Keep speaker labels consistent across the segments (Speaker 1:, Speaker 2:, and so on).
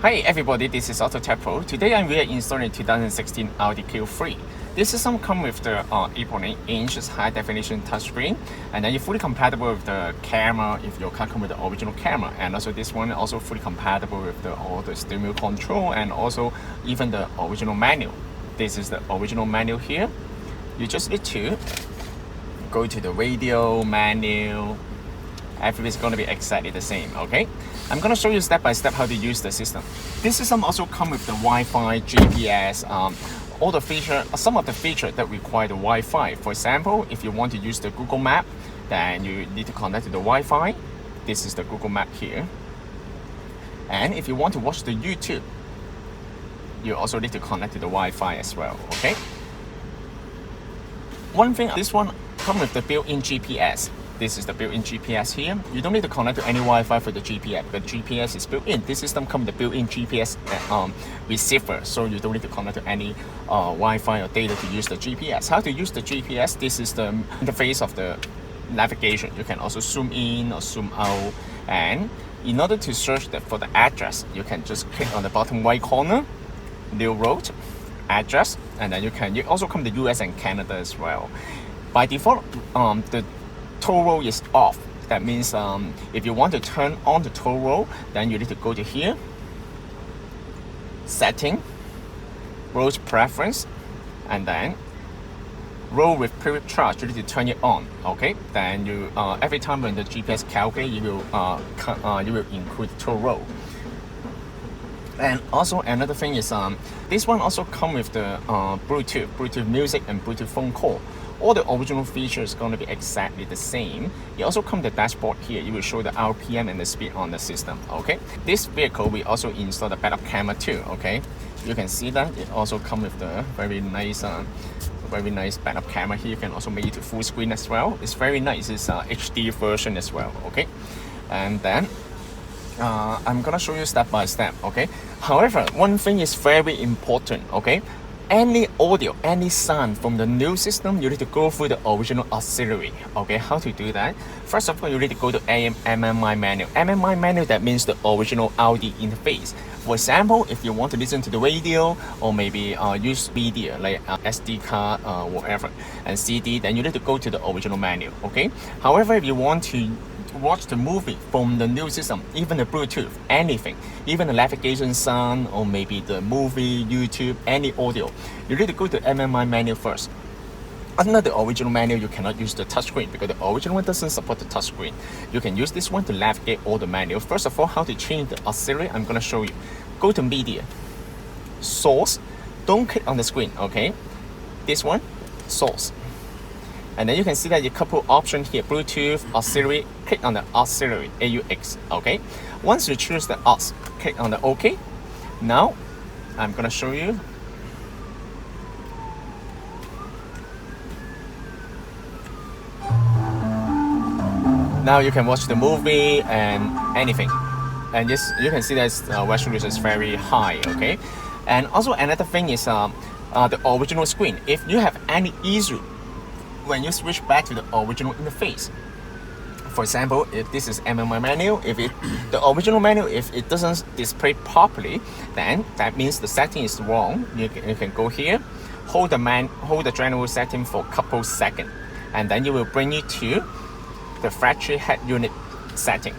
Speaker 1: Hi everybody, this is AutoTecPro. Today I'm here installing 2016 Audi Q3. This system comes with the 8.8-inch high definition touchscreen, and then you're fully compatible with the camera if your car comes with the original camera, and also this one also fully compatible with all the steering wheel control and also even the original manual. This is the original manual here. You just need to go to the radio, manual. Everything's going to be exactly the same, okay? I'm going to show you step by step how to use the system. This system also comes with the Wi-Fi, GPS, all the some of the features that require the Wi-Fi. For example, if you want to use the Google Map, then you need to connect to the Wi-Fi. This is the Google Map here. And if you want to watch the YouTube, you also need to connect to the Wi-Fi as well, okay? One thing, this one comes with the built-in GPS. This is the built-in GPS here. You don't need to connect to any Wi-Fi for the GPS, but GPS is built in. This system comes with the built-in GPS receiver, so you don't need to connect to any Wi-Fi or data to use the GPS. How to use the GPS? This is the interface of the navigation. You can also zoom in or zoom out, and in order to search for the address, you can just click on the bottom right corner, new road, address, and then you also come to US and Canada as well. By default, the toll road is off. That means if you want to turn on the toll road, then you need to go to here, setting, road preference, and then road with period charge. You need to turn it on. Okay, then you every time when the GPS calculates, you will include the toll road. And also another thing is this one also comes with the Bluetooth music and Bluetooth phone call. All the original features are going to be exactly the same. It also comes with the dashboard here. It will show the RPM and the speed on the system. Okay. This vehicle we also install the backup camera too. Okay. You can see that it also comes with the very nice backup camera here. You can also make it to full screen as well. It's very nice. It's HD version as well. Okay. And then I'm gonna show you step by step. Okay. However, one thing is very important. Okay. Any audio, any sound from the new system, you need to go through the original auxiliary. Okay, how to do that? First of all, you need to go to Mmi Menu. Mmi Menu, that means the original Audi interface. For example, if you want to listen to the radio or maybe use media like SD card, whatever, and CD, then you need to go to the original menu. Okay. However, if you want to watch the movie from the new system, even the Bluetooth, anything, even the navigation sound or maybe the movie, YouTube, any audio, you need to go to Mmi Menu first. Under the original menu, you cannot use the touchscreen because the original one doesn't support the touchscreen. You can use this one to navigate all the menus. First of all, how to change the auxiliary, I'm going to show you. Go to media, source, don't click on the screen, okay? This one, source. And then you can see that you couple options here, Bluetooth, auxiliary, click on the auxiliary, AUX, okay? Once you choose the aux, click on the OK. Now, I'm gonna show you. Now you can watch the movie and anything. And this, you can see that resolution is very high, okay? And also another thing is the original screen. If you have any issue when you switch back to the original interface, for example, if this is Mmi Menu, the original menu, if it doesn't display properly, then that means the setting is wrong. You can go here, hold the general setting for a couple seconds, and then you will bring you to the factory head unit setting,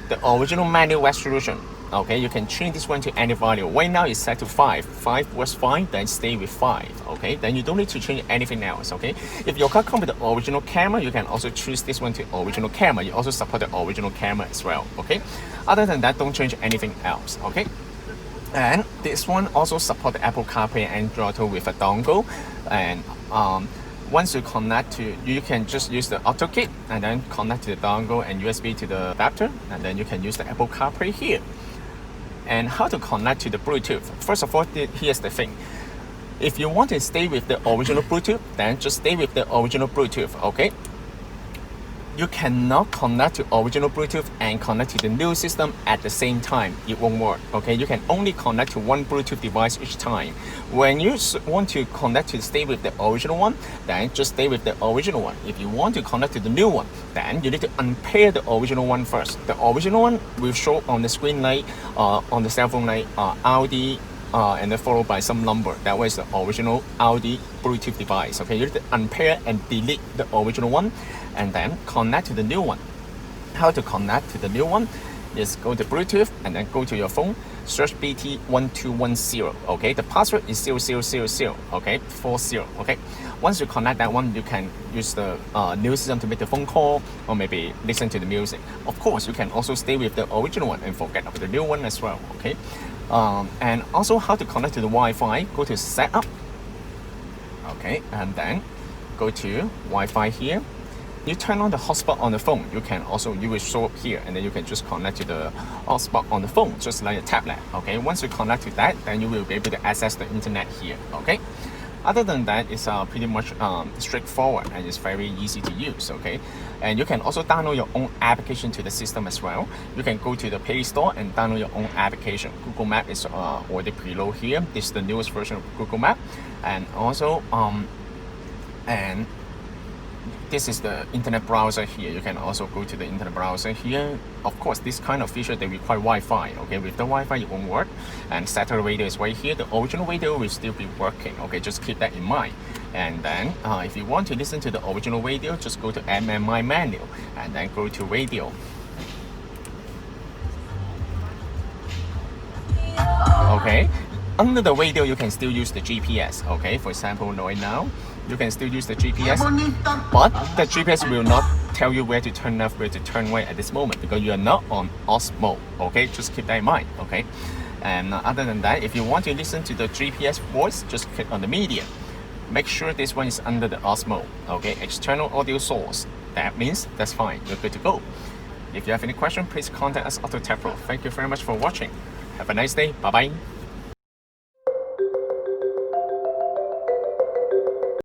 Speaker 1: the original menu resolution. Okay, you can change this one to any value. Right now it's set to 5. 5 was fine, then stay with 5. Okay, then you don't need to change anything else. Okay, if your car comes with the original camera, you can also choose this one to original camera. You also support the original camera as well. Okay, other than that, don't change anything else. Okay, and this one also support the Apple CarPlay and Android Auto with a dongle. And once you connect to, you can just use the AutoKit and then connect to the dongle and USB to the adapter, and then you can use the Apple CarPlay here. And how to connect to the Bluetooth? First of all, here's the thing. If you want to stay with the original Bluetooth, then just stay with the original Bluetooth, okay? you cannot connect to original Bluetooth and connect to the new system at the same time. It won't work, okay? You can only connect to one Bluetooth device each time. When you want to connect to stay with the original one, then just stay with the original one. If you want to connect to the new one, then you need to unpair the original one first. The original one will show on the screen like, on the cell phone like Audi, and then followed by some number. That was the original Audi Bluetooth device. Okay, you need to unpair and delete the original one, and then connect to the new one. How to connect to the new one is go to Bluetooth and then go to your phone, search BT1210. Okay, the password is 0000. Okay, 40. Okay, once you connect that one, you can use the new system to make the phone call or maybe listen to the music. Of course, you can also stay with the original one and forget about the new one as well. Okay. And also how to connect to the Wi-Fi, go to setup, okay, and then go to Wi-Fi here. You turn on the hotspot on the phone. You will show up here, and then you can just connect to the hotspot on the phone, just like a tablet. Okay, once you connect to that, then you will be able to access the internet here. Okay. Other than that, it's pretty much straightforward and it's very easy to use, okay? And you can also download your own application to the system as well. You can go to the Play Store and download your own application. Google Map is already preloaded here. This is the newest version of Google Map. And also, and this is the internet browser here. You can also go to the internet browser here. Of course, this kind of feature, they require Wi-Fi. Okay, with the Wi-Fi, it won't work. And satellite radio is right here. The original radio will still be working. Okay, just keep that in mind. And then, if you want to listen to the original radio, just go to Mmi Menu and then go to radio. Okay. Under the radio, you can still use the GPS, okay? For example, right now, you can still use the GPS, but the GPS will not tell you where to turn left, where to turn right at this moment because you are not on OS mode, okay? Just keep that in mind, okay? And other than that, if you want to listen to the GPS voice, just click on the media. Make sure this one is under the OS mode, okay? External audio source. That means that's fine, you're good to go. If you have any question, please contact us AutoTecPro. Thank you very much for watching. Have a nice day, bye-bye.